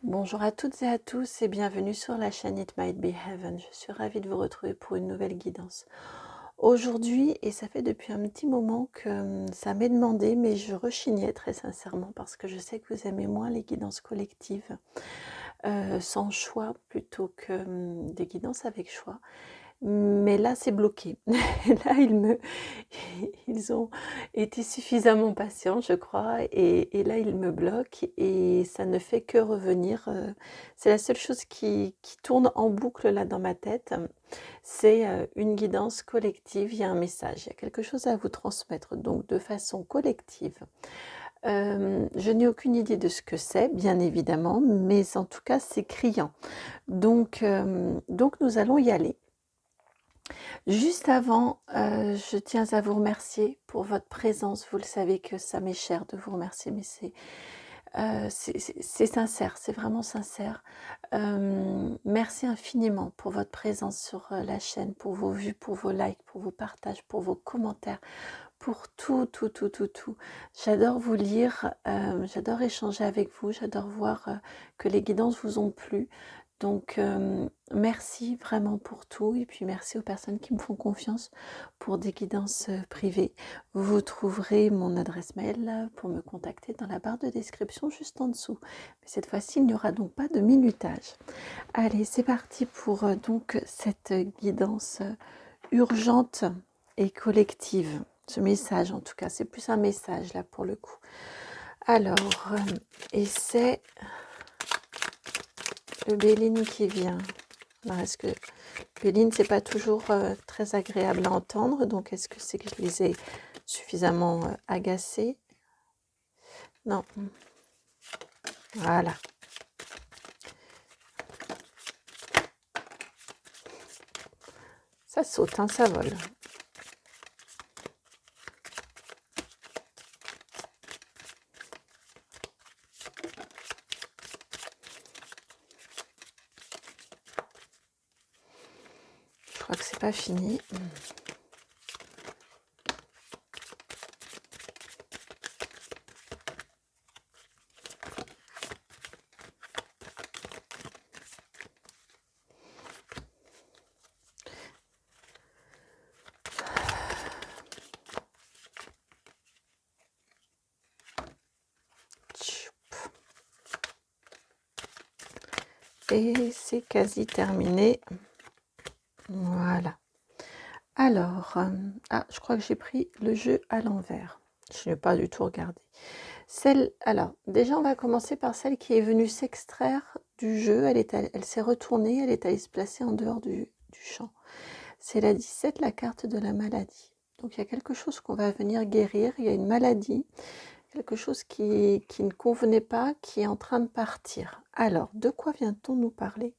Bonjour à toutes et à tous et bienvenue sur la chaîne It Might Be Heaven. Je suis ravie de vous retrouver pour une nouvelle guidance. Aujourd'hui, et ça fait depuis un petit moment que ça m'est demandé, mais je rechignais très sincèrement parce que je sais que vous aimez moins les guidances collectives sans choix plutôt que des guidances avec choix. Mais là, c'est bloqué. Là, ils ont été suffisamment patients, je crois, et là, ils me bloquent et ça ne fait que revenir. C'est la seule chose qui tourne en boucle là dans ma tête. C'est une guidance collective, il y a un message, il y a quelque chose à vous transmettre, donc de façon collective. Je n'ai aucune idée de ce que c'est, bien évidemment, mais en tout cas, c'est criant. Donc nous allons y aller. Juste avant, je tiens à vous remercier pour votre présence. Vous le savez que ça m'est cher de vous remercier, mais c'est sincère, c'est vraiment sincère. Merci infiniment pour votre présence sur la chaîne, pour vos vues, pour vos likes, pour vos partages, pour vos commentaires, pour tout, tout, tout, tout, tout. J'adore vous lire, j'adore échanger avec vous, j'adore voir que les guidances vous ont plu. Donc, merci vraiment pour tout et puis merci aux personnes qui me font confiance pour des guidances privées. Vous trouverez mon adresse mail pour me contacter dans la barre de description juste en dessous. Mais cette fois-ci, il n'y aura donc pas de minutage. Allez, c'est parti pour donc cette guidance urgente et collective. Ce message, en tout cas, c'est plus un message là pour le coup. Alors, et c'est le Béline qui vient. Alors, est-ce que Béline, c'est pas toujours très agréable à entendre, donc est-ce que c'est que je les ai suffisamment agacés? Non. Voilà. Ça saute, hein, ça vole. Je crois que c'est pas fini. Et c'est quasi terminé. Voilà. Alors, je crois que j'ai pris le jeu à l'envers. Je n'ai pas du tout regardé. Alors, déjà, on va commencer par celle qui est venue s'extraire du jeu. Elle s'est retournée, elle est allée se placer en dehors du champ. C'est la 17, la carte de la maladie. Donc, il y a quelque chose qu'on va venir guérir. Il y a une maladie, quelque chose qui ne convenait pas, qui est en train de partir. Alors, de quoi vient-on nous parler?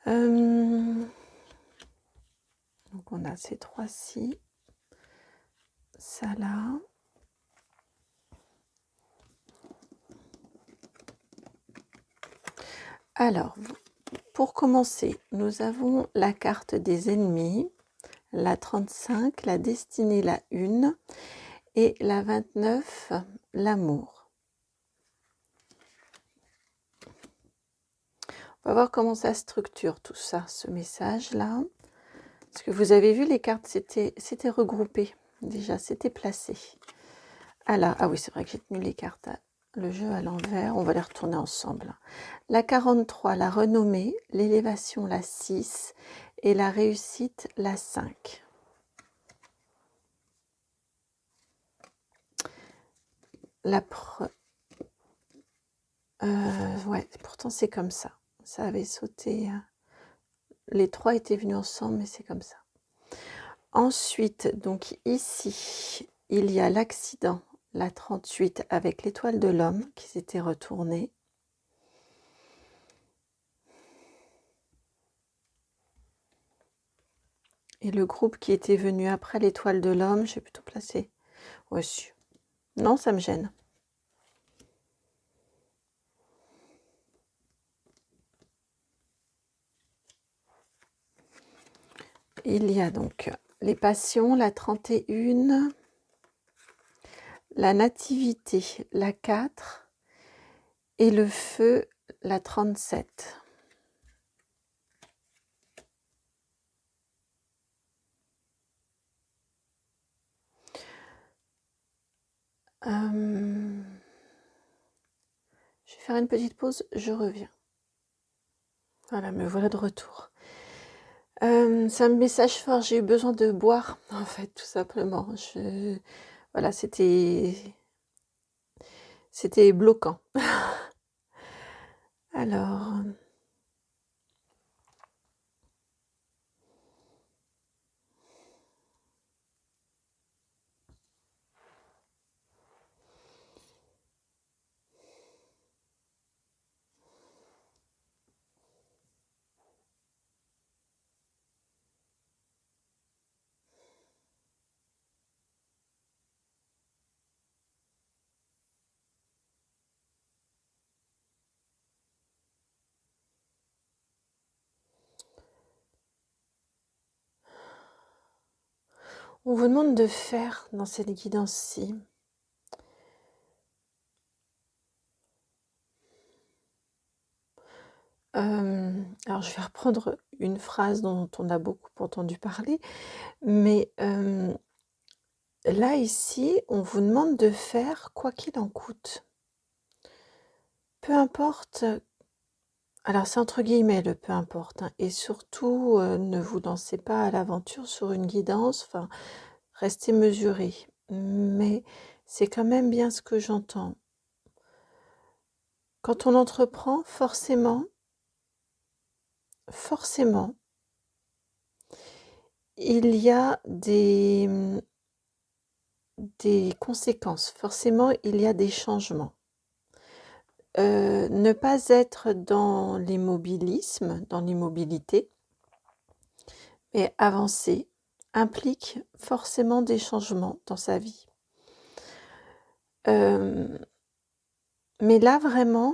Donc, on a ces trois-ci. Ça là. Alors, pour commencer, nous avons la carte des ennemis, la 35, la destinée, la 1, et la 29, l'amour. On va voir comment ça structure tout ça, ce message-là. Parce que vous avez vu, les cartes, c'était regroupé. Déjà, c'était placé. Alors, ah oui, c'est vrai que j'ai tenu les cartes, le jeu à l'envers. On va les retourner ensemble. La 43, la renommée, l'élévation, la 6, et la réussite, la 5. Ouais, pourtant c'est comme ça. Ça avait sauté. Les trois étaient venus ensemble, mais c'est comme ça. Ensuite, donc ici, il y a l'accident, la 38, avec l'étoile de l'homme qui s'était retournée. Et le groupe qui était venu après l'étoile de l'homme, j'ai plutôt placé reçu. Non, ça me gêne. Il y a donc les passions, la 31, la nativité, la 4, et le feu, la 37. Je vais faire une petite pause, je reviens. Voilà, me voilà de retour. C'est un message fort, j'ai eu besoin de boire, en fait, tout simplement. Voilà, c'était bloquant. Alors, on vous demande de faire dans cette guidance-ci. Alors, je vais reprendre une phrase dont on a beaucoup entendu parler, mais là, ici, on vous demande de faire quoi qu'il en coûte. Peu importe, alors c'est entre guillemets le peu importe, hein, et surtout, ne vous lancez pas à l'aventure sur une guidance, enfin, restez mesuré. Mais c'est quand même bien ce que j'entends. Quand on entreprend, forcément, il y a des conséquences, forcément, il y a des changements. Ne pas être dans l'immobilisme, dans l'immobilité, mais avancer implique forcément des changements dans sa vie. Mais là, vraiment,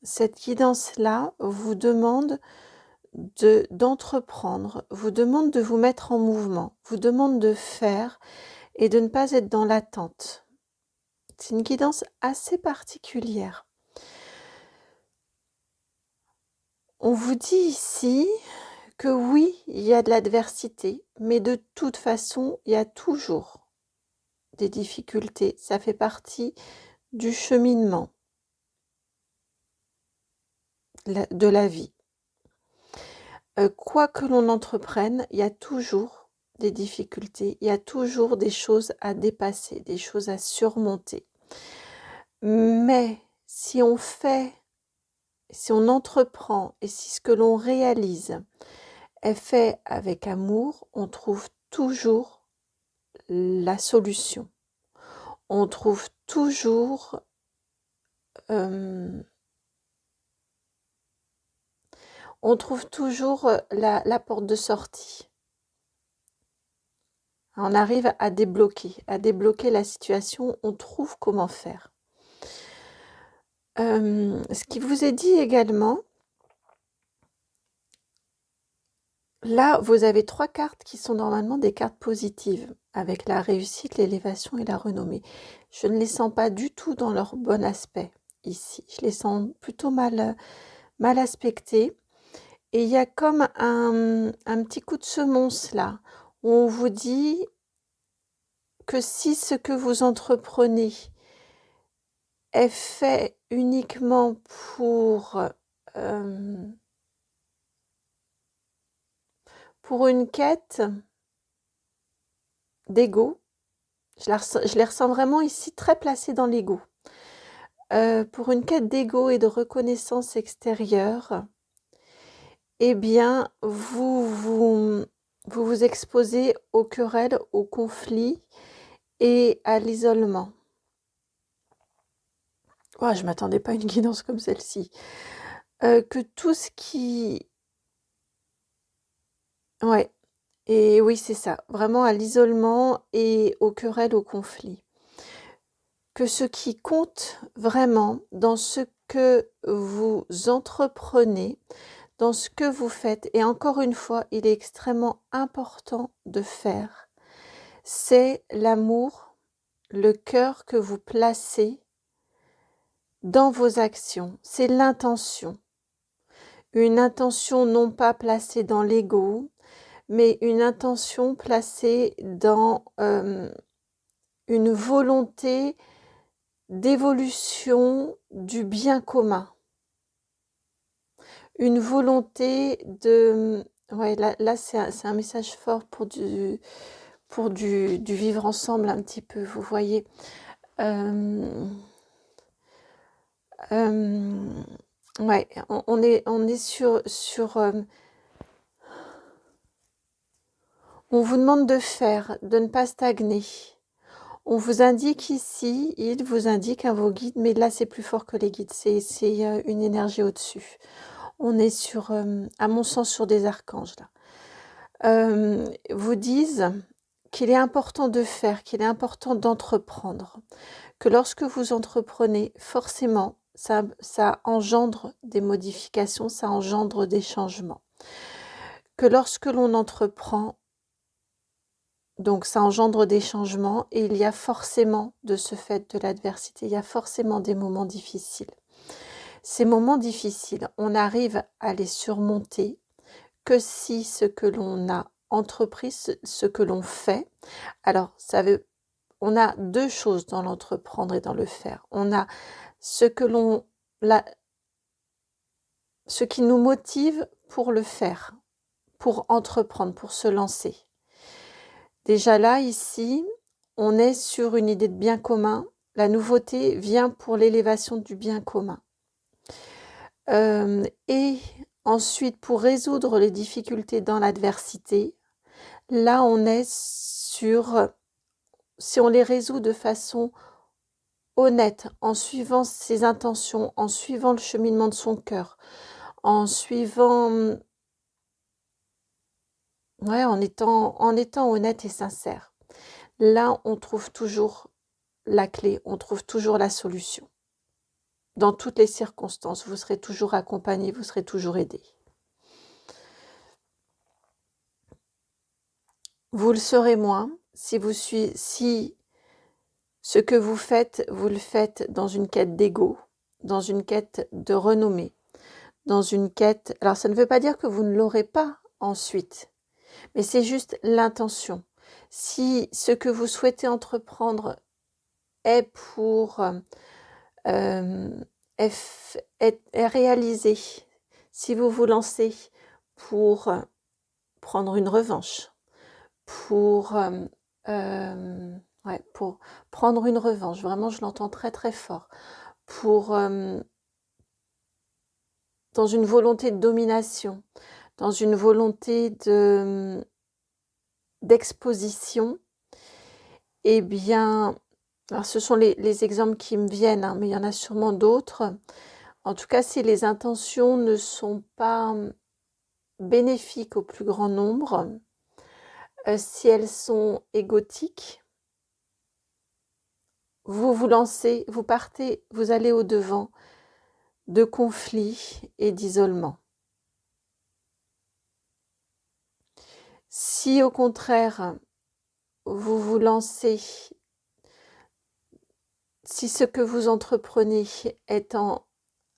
cette guidance-là vous demande d'entreprendre, vous demande de vous mettre en mouvement, vous demande de faire et de ne pas être dans l'attente. C'est une guidance assez particulière. On vous dit ici que oui, il y a de l'adversité, mais de toute façon, il y a toujours des difficultés. Ça fait partie du cheminement de la vie. Quoi que l'on entreprenne, il y a toujours des difficultés, il y a toujours des choses à dépasser, des choses à surmonter. Mais si on entreprend et si ce que l'on réalise est fait avec amour, on trouve toujours la solution. On trouve toujours la porte de sortie. On arrive à débloquer la situation, on trouve comment faire. Ce qui vous est dit également, là, vous avez 3 cartes qui sont normalement des cartes positives, avec la réussite, l'élévation et la renommée. Je ne les sens pas du tout dans leur bon aspect ici. Je les sens plutôt mal aspectées. Et il y a comme un petit coup de semonce là, où on vous dit que si ce que vous entreprenez est fait uniquement pour une quête d'ego, je les ressens vraiment ici très placés dans l'ego, pour une quête d'ego et de reconnaissance extérieure, eh bien, vous vous exposez aux querelles, aux conflits et à l'isolement. Oh, je ne m'attendais pas à une guidance comme celle-ci. Que tout ce qui... Ouais, et oui, c'est ça. Vraiment à l'isolement et aux querelles, aux conflits. Que ce qui compte vraiment dans ce que vous entreprenez, dans ce que vous faites, et encore une fois, il est extrêmement important de faire, c'est l'amour, le cœur que vous placez dans vos actions. C'est l'intention. Une intention non pas placée dans l'ego, mais une intention placée dans une volonté d'évolution du bien commun. Une volonté de... Ouais, là c'est un message fort pour du vivre ensemble un petit peu, vous voyez. Ouais, on est sur on vous demande de faire, de ne pas stagner. On vous indique ici, il vous indique à vos guides, mais là c'est plus fort que les guides, c'est une énergie au-dessus. On est sur, à mon sens, sur des archanges là. Vous disent qu'il est important de faire, qu'il est important d'entreprendre, que lorsque vous entreprenez, forcément, ça engendre des modifications, ça engendre des changements. Que lorsque l'on entreprend, donc ça engendre des changements et il y a forcément de ce fait de l'adversité, il y a forcément des moments difficiles. Ces moments difficiles, on arrive à les surmonter que si ce que l'on a entrepris, ce que l'on fait, alors on a deux choses dans l'entreprendre et dans le faire. On a ce qui nous motive pour le faire, pour entreprendre, pour se lancer. Déjà là, ici, on est sur une idée de bien commun. La nouveauté vient pour l'élévation du bien commun. Et ensuite, pour résoudre les difficultés dans l'adversité, là, on est sur, si on les résout de façon honnête, en suivant ses intentions, en suivant le cheminement de son cœur, en suivant, ouais, en étant honnête et sincère. Là, on trouve toujours la clé, on trouve toujours la solution. Dans toutes les circonstances, vous serez toujours accompagné, vous serez toujours aidé. Vous le serez moins si ce que vous le faites dans une quête d'ego, dans une quête de renommée, dans une quête... Alors, ça ne veut pas dire que vous ne l'aurez pas ensuite, mais c'est juste l'intention. Si ce que vous souhaitez entreprendre est est réalisé, si vous vous lancez pour prendre une revanche, pour prendre une revanche, vraiment je l'entends très très fort, dans une volonté de domination, dans une volonté d'exposition, eh bien, alors ce sont les exemples qui me viennent, hein, mais il y en a sûrement d'autres. En tout cas, si les intentions ne sont pas bénéfiques au plus grand nombre, si elles sont égotiques, vous vous lancez, vous partez, vous allez au-devant de conflits et d'isolement. Si au contraire, vous vous lancez, si ce que vous entreprenez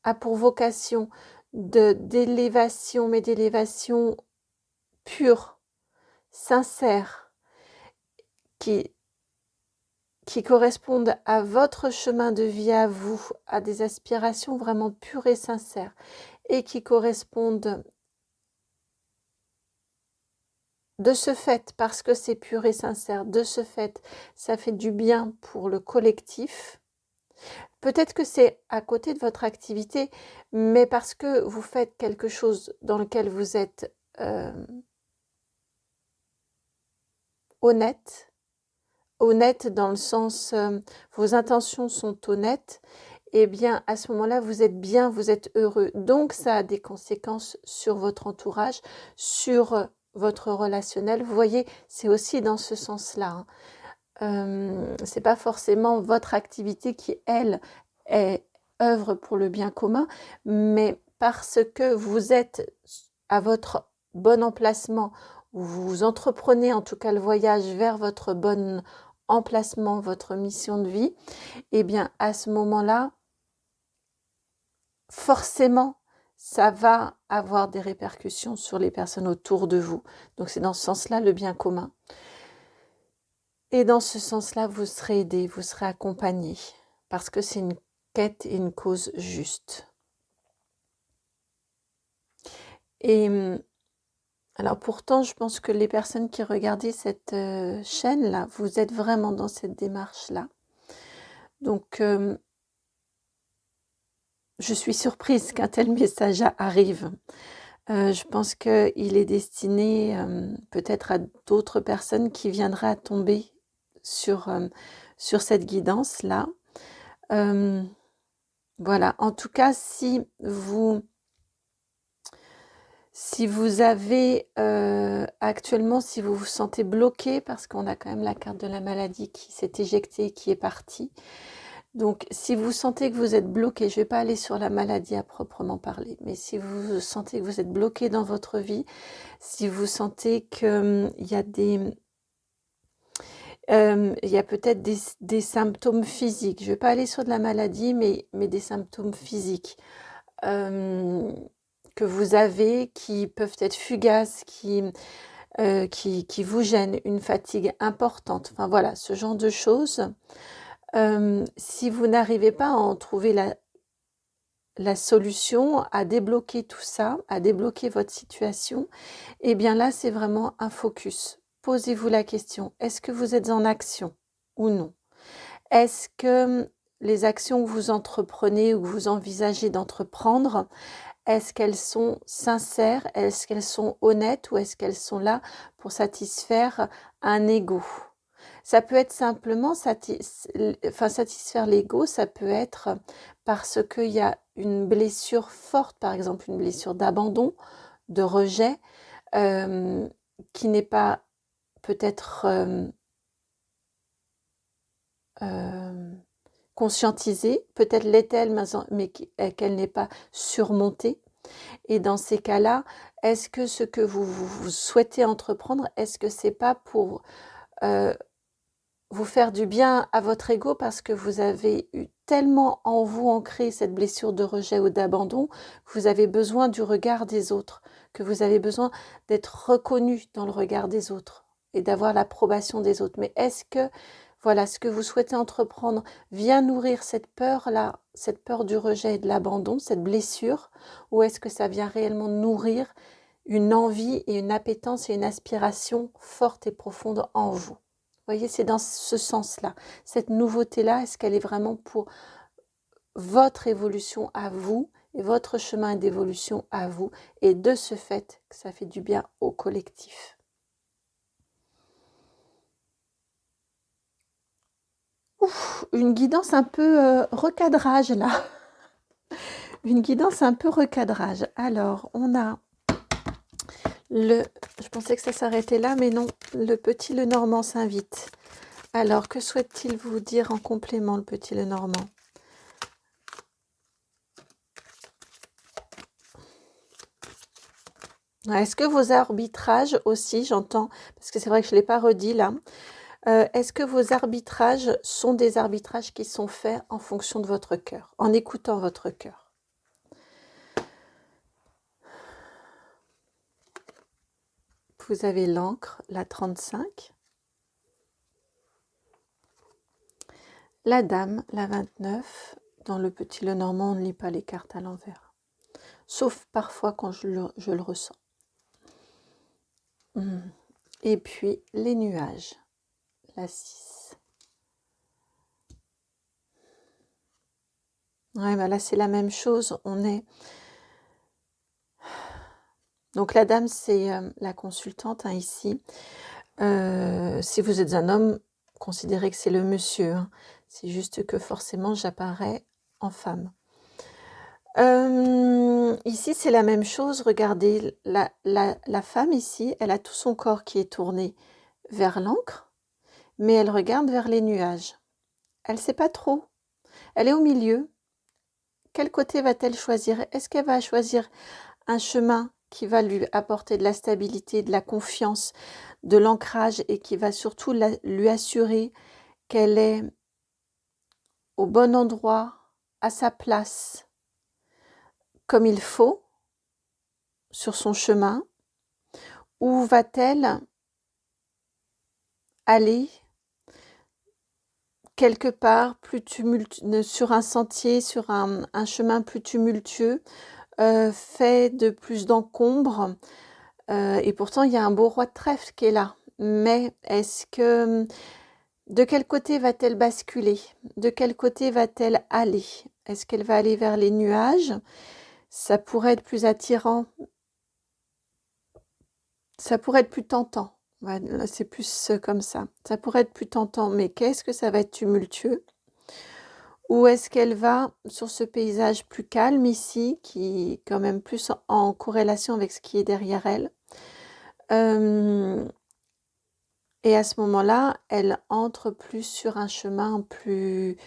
a pour vocation d'élévation, mais d'élévation pure, sincère, qui correspondent à votre chemin de vie à vous, à des aspirations vraiment pures et sincères, et qui correspondent de ce fait, parce que c'est pur et sincère, de ce fait, ça fait du bien pour le collectif. Peut-être que c'est à côté de votre activité, mais parce que vous faites quelque chose dans lequel vous êtes honnête dans le sens, vos intentions sont honnêtes, eh bien à ce moment-là, vous êtes bien, vous êtes heureux. Donc ça a des conséquences sur votre entourage, sur votre relationnel. Vous voyez, c'est aussi dans ce sens-là. C'est pas forcément votre activité qui, elle, œuvre pour le bien commun, mais parce que vous êtes à votre bon emplacement, vous entreprenez en tout cas le voyage vers votre bon emplacement, votre mission de vie, eh bien à ce moment-là, forcément, ça va avoir des répercussions sur les personnes autour de vous. Donc c'est dans ce sens-là le bien commun. Et dans ce sens-là, vous serez aidé, vous serez accompagné, parce que c'est une quête et une cause juste. Et alors pourtant, je pense que les personnes qui regardez cette chaîne-là, vous êtes vraiment dans cette démarche-là. Donc, je suis surprise qu'un tel message arrive. Je pense qu'il est destiné peut-être à d'autres personnes qui viendraient à tomber sur cette guidance-là. Voilà, en tout cas, si vous avez actuellement, si vous vous sentez bloqué, parce qu'on a quand même la carte de la maladie qui s'est éjectée, qui est partie. Donc, si vous sentez que vous êtes bloqué, je ne vais pas aller sur la maladie à proprement parler, mais si vous sentez que vous êtes bloqué dans votre vie, si vous sentez qu'il y a il y a peut-être des symptômes physiques, je ne vais pas aller sur de la maladie, mais des symptômes physiques que vous avez, qui peuvent être fugaces, qui vous gênent, une fatigue importante, enfin voilà, ce genre de choses. Si vous n'arrivez pas à en trouver la solution, à débloquer tout ça, à débloquer votre situation, eh bien là, c'est vraiment un focus. Posez-vous la question, est-ce que vous êtes en action ou non? Est-ce que les actions que vous entreprenez ou que vous envisagez d'entreprendre, est-ce qu'elles sont sincères? Est-ce qu'elles sont honnêtes ou est-ce qu'elles sont là pour satisfaire un ego? Ça peut être simplement satisfaire l'ego, ça peut être parce qu'il y a une blessure forte, par exemple une blessure d'abandon, de rejet, qui n'est pas peut-être conscientisée, peut-être l'est-elle, mais qu'elle n'est pas surmontée. Et dans ces cas-là, est-ce que ce que vous souhaitez entreprendre, est-ce que c'est pas pour vous faire du bien à votre ego parce que vous avez eu tellement en vous ancré cette blessure de rejet ou d'abandon que vous avez besoin du regard des autres, que vous avez besoin d'être reconnu dans le regard des autres et d'avoir l'approbation des autres. Mais est-ce que, voilà, ce que vous souhaitez entreprendre vient nourrir cette peur-là, cette peur du rejet et de l'abandon, cette blessure, ou est-ce que ça vient réellement nourrir une envie et une appétence et une aspiration forte et profonde en vous? Vous voyez, c'est dans ce sens-là. Cette nouveauté-là, est-ce qu'elle est vraiment pour votre évolution à vous et votre chemin d'évolution à vous, et de ce fait, que ça fait du bien au collectif. Ouf, une guidance un peu recadrage là. Une guidance un peu recadrage. Alors, on a je pensais que ça s'arrêtait là, mais non, le petit Lenormand s'invite. Alors, que souhaite-t-il vous dire en complément, le petit Lenormand? Est-ce que vos arbitrages aussi, j'entends, parce que c'est vrai que je ne l'ai pas redit là, est-ce que vos arbitrages sont des arbitrages qui sont faits en fonction de votre cœur, en écoutant votre cœur? Vous avez l'encre, la 35, la dame, la 29. Dans le petit Lenormand, on ne lit pas les cartes à l'envers, sauf parfois quand je le ressens. Et puis les nuages, la 6. Ouais, bah là c'est la même chose, on est... Donc la dame, c'est la consultante ici. Si vous êtes un homme, considérez que c'est le monsieur. Hein. C'est juste que forcément, j'apparais en femme. Ici, c'est la même chose. Regardez, la femme ici, elle a tout son corps qui est tourné vers l'encre, mais elle regarde vers les nuages. Elle ne sait pas trop. Elle est au milieu. Quel côté va-t-elle choisir? Est-ce qu'elle va choisir un chemin qui va lui apporter de la stabilité, de la confiance, de l'ancrage et qui va surtout lui assurer qu'elle est au bon endroit, à sa place, comme il faut sur son chemin, ou va-t-elle aller quelque part plus sur un sentier, sur un chemin plus tumultueux, fait de plus d'encombre, et pourtant il y a un beau roi de trèfle qui est là. Mais de quel côté va-t-elle basculer? De quel côté va-t-elle aller? Est-ce qu'elle va aller vers les nuages? Ça pourrait être plus attirant, ça pourrait être plus tentant. C'est plus comme ça. Ça pourrait être plus tentant, mais qu'est-ce que ça va être tumultueux? Ou est-ce qu'elle va sur ce paysage plus calme ici, qui est quand même plus en corrélation avec ce qui est derrière elle? Et à ce moment-là, elle entre plus sur un chemin plus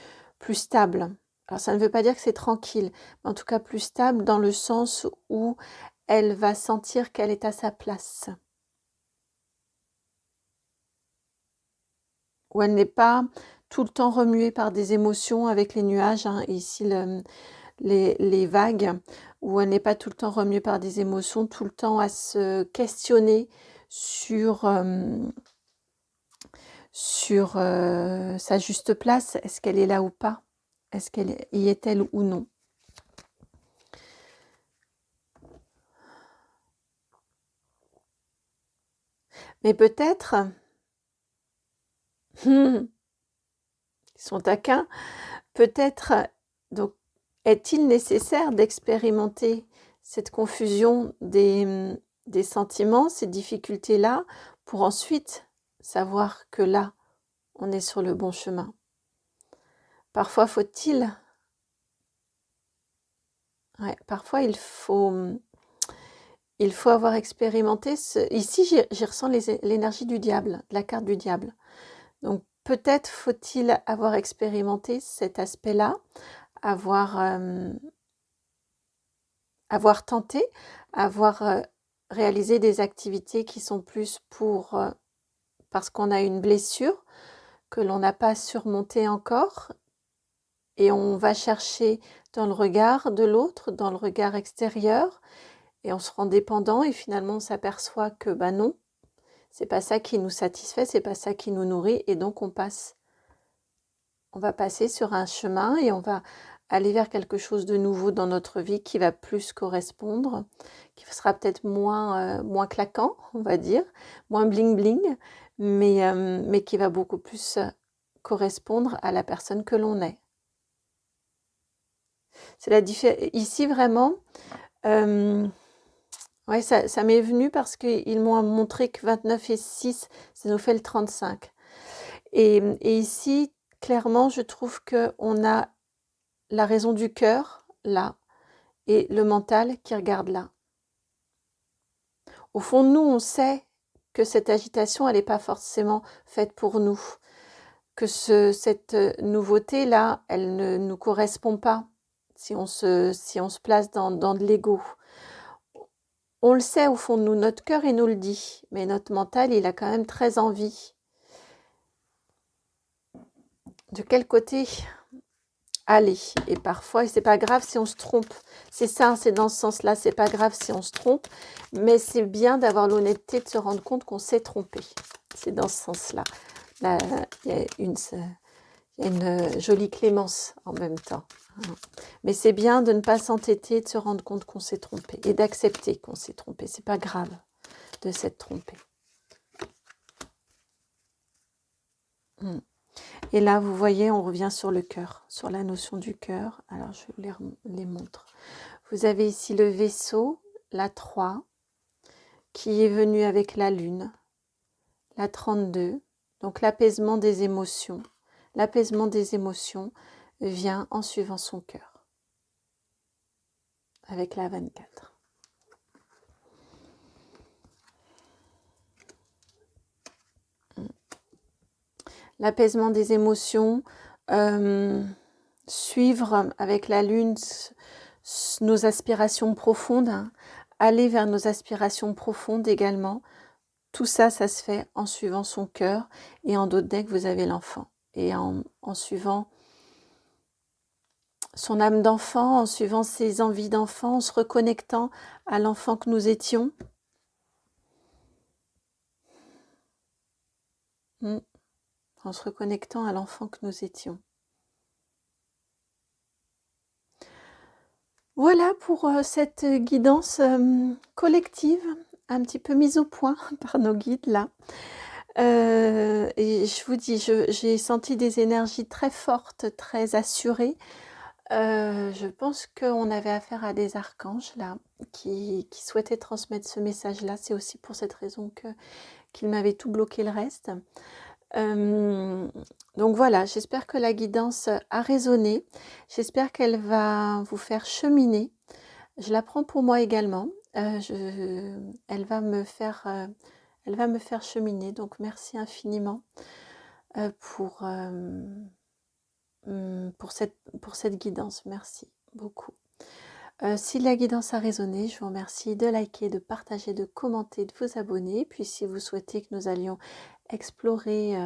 stable. Alors ça ne veut pas dire que c'est tranquille, mais en tout cas plus stable dans le sens où elle va sentir qu'elle est à sa place. Où elle n'est pas tout le temps remuée par des émotions avec les nuages, hein, ici les vagues, où elle n'est pas tout le temps remuée par des émotions, tout le temps à se questionner sur sa juste place. Est-ce qu'elle est là ou pas? Est-ce qu'elle y est-elle ou non? Mais peut-être, ils sont taquins, peut-être, donc, est-il nécessaire d'expérimenter cette confusion des sentiments, ces difficultés-là, pour ensuite savoir que là, on est sur le bon chemin? Parfois faut-il, parfois il faut avoir expérimenté ici j'y ressens l'énergie du diable, de la carte du diable. Donc peut-être faut-il avoir expérimenté cet aspect-là, avoir tenté, avoir réalisé des activités qui sont plus parce qu'on a une blessure que l'on n'a pas surmontée encore, et on va chercher dans le regard de l'autre, dans le regard extérieur, et on se rend dépendant, et finalement on s'aperçoit que non, c'est pas ça qui nous satisfait, c'est pas ça qui nous nourrit, et donc on va passer sur un chemin et on va aller vers quelque chose de nouveau dans notre vie qui va plus correspondre, qui sera peut-être moins claquant, on va dire, moins bling bling, mais qui va beaucoup plus correspondre à la personne que l'on est. C'est la différence. Ici vraiment, ouais, ça m'est venu parce qu'ils m'ont montré que 29 et 6, ça nous fait le 35. Et ici, clairement, je trouve qu'on a la raison du cœur, là, et le mental qui regarde là. Au fond, nous, on sait que cette agitation, elle n'est pas forcément faite pour nous, que cette nouveauté-là, elle ne nous correspond pas si on se place dans de l'ego. On le sait au fond de nous, notre cœur, il nous le dit, mais notre mental, il a quand même très envie. De quel côté aller? Et parfois, c'est pas grave si on se trompe. C'est ça, c'est dans ce sens-là, c'est pas grave si on se trompe, mais c'est bien d'avoir l'honnêteté de se rendre compte qu'on s'est trompé. C'est dans ce sens-là. Là, il y a une jolie clémence en même temps. Mais c'est bien de ne pas s'entêter, de se rendre compte qu'on s'est trompé et d'accepter qu'on s'est trompé. C'est pas grave de s'être trompé. Et là, vous voyez, on revient sur le cœur, sur la notion du cœur. Alors, je vous les montre. Vous avez ici le vaisseau, la 3, qui est venu avec la lune, la 32. Donc, l'apaisement des émotions. L'apaisement des émotions vient en suivant son cœur, avec la 24. L'apaisement des émotions, suivre avec la lune nos aspirations profondes, hein, aller vers nos aspirations profondes également. Tout ça, ça se fait en suivant son cœur, et en d'autres decks, vous avez l'enfant. Et en suivant son âme d'enfant, en suivant ses envies d'enfant, en se reconnectant à l'enfant que nous étions. En se reconnectant à l'enfant que nous étions. Voilà pour cette guidance collective, un petit peu mise au point par nos guides là. Et je vous dis, j'ai senti des énergies très fortes, très assurées. Je pense qu'on avait affaire à des archanges là, qui souhaitaient transmettre ce message-là. C'est aussi pour cette raison qu'ils m'avaient tout bloqué le reste. Donc voilà, j'espère que la guidance a résonné. J'espère qu'elle va vous faire cheminer. Je la prends pour moi également. Elle va me faire cheminer. Donc merci infiniment pour cette guidance. Merci beaucoup. Si la guidance a résonné, je vous remercie de liker, de partager, de commenter, de vous abonner. Puis si vous souhaitez que nous allions explorer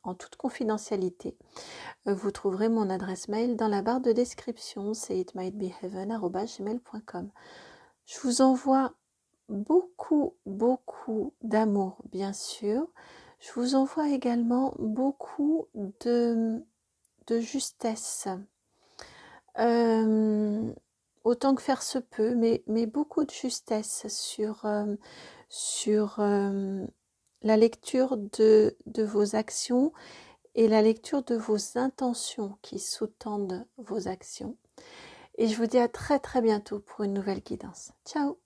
en toute confidentialité, vous trouverez mon adresse mail dans la barre de description, c'est itmightbeheaven@gmail.com. Je vous envoie beaucoup d'amour, bien sûr. Je vous envoie également beaucoup de justesse. Autant que faire se peut, mais beaucoup de justesse sur la lecture de vos actions et la lecture de vos intentions qui sous-tendent vos actions. Et je vous dis à très bientôt pour une nouvelle guidance. Ciao!